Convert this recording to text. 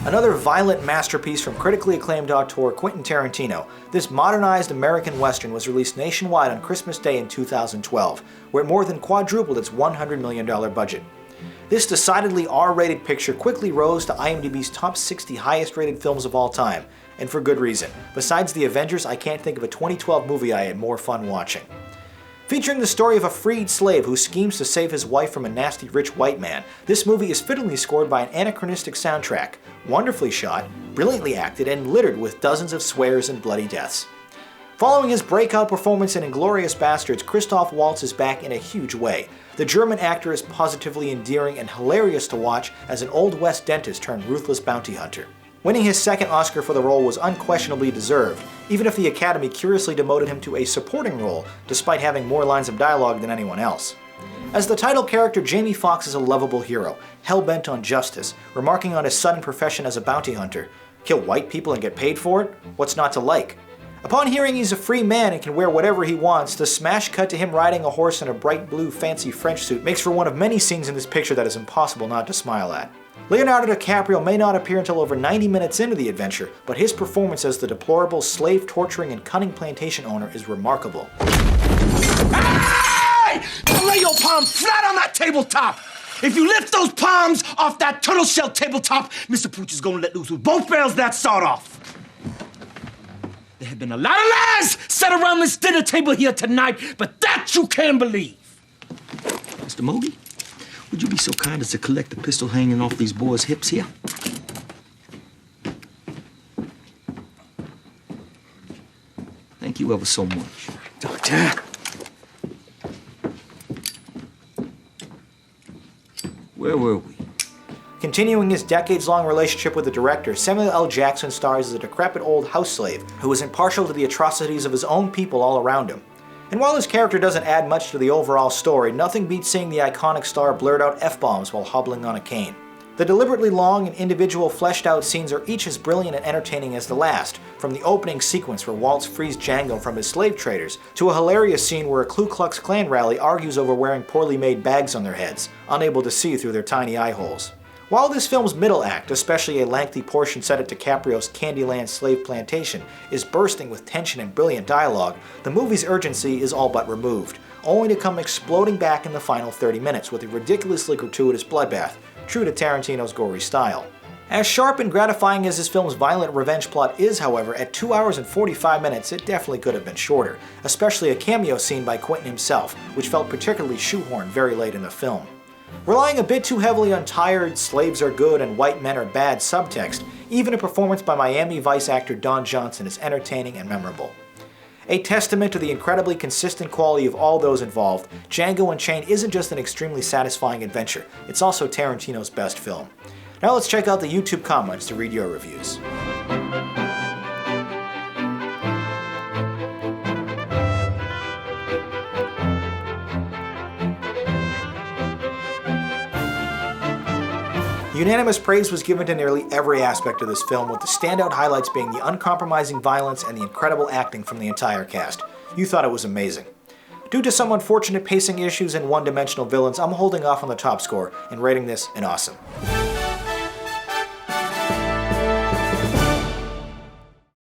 Another violent masterpiece from critically acclaimed auteur Quentin Tarantino, this modernized American Western was released nationwide on Christmas Day in 2012, where it more than quadrupled its $100 million budget. This decidedly R-rated picture quickly rose to IMDb's top 60 highest-rated films of all time, and for good reason. Besides the Avengers, I can't think of a 2012 movie I had more fun watching. Featuring the story of a freed slave who schemes to save his wife from a nasty rich white man, this movie is fittingly scored by an anachronistic soundtrack, wonderfully shot, brilliantly acted, and littered with dozens of swears and bloody deaths. Following his breakout performance in Inglourious Basterds, Christoph Waltz is back in a huge way. The German actor is positively endearing and hilarious to watch as an Old West dentist turned ruthless bounty hunter. Winning his second Oscar for the role was unquestionably deserved, even if the Academy curiously demoted him to a supporting role, despite having more lines of dialogue than anyone else. As the title character, Jamie Foxx is a lovable hero, hell-bent on justice, remarking on his sudden profession as a bounty hunter. Kill white people and get paid for it? What's not to like? Upon hearing he's a free man and can wear whatever he wants, the smash cut to him riding a horse in a bright blue fancy French suit makes for one of many scenes in this picture that is impossible not to smile at. Leonardo Dicaprio may not appear until over 90 minutes into the adventure, but his performance as the deplorable, slave-torturing, and cunning plantation owner is remarkable. Hey! Don't lay your palm flat on that tabletop! If you lift those palms off that turtle shell tabletop, Mr. Pooch is gonna let loose with both barrels that sawed off. There have been a lot of lies said around this dinner table here tonight, but that you can't believe. Mr. Mogi? Would you be so kind as to collect the pistol hanging off these boys' hips here? Thank you ever so much. Doctor. Where were we? Continuing his decades-long relationship with the director, Samuel L. Jackson stars as a decrepit old house slave who is impartial to the atrocities of his own people all around him. And while his character doesn't add much to the overall story, nothing beats seeing the iconic star blurt out F-bombs while hobbling on a cane. The deliberately long and individual fleshed-out scenes are each as brilliant and entertaining as the last, from the opening sequence where Waltz frees Django from his slave traders, to a hilarious scene where a Ku Klux Klan rally argues over wearing poorly made bags on their heads, unable to see through their tiny eye holes. While this film's middle act, especially a lengthy portion set at DiCaprio's Candyland slave plantation, is bursting with tension and brilliant dialogue, the movie's urgency is all but removed, only to come exploding back in the final 30 minutes with a ridiculously gratuitous bloodbath, true to Tarantino's gory style. As sharp and gratifying as this film's violent revenge plot is, however, at 2 hours and 45 minutes it definitely could have been shorter, especially a cameo scene by Quentin himself, which felt particularly shoehorned very late in the film. Relying a bit too heavily on tired, slaves are good and white men are bad subtext, even a performance by Miami Vice actor Don Johnson is entertaining and memorable. A testament to the incredibly consistent quality of all those involved, Django Unchained isn't just an extremely satisfying adventure, it's also Tarantino's best film. Now let's check out the YouTube comments to read your reviews. Unanimous praise was given to nearly every aspect of this film, with the standout highlights being the uncompromising violence and the incredible acting from the entire cast. You thought it was amazing. Due to some unfortunate pacing issues and one-dimensional villains, I'm holding off on the top score and rating this an awesome.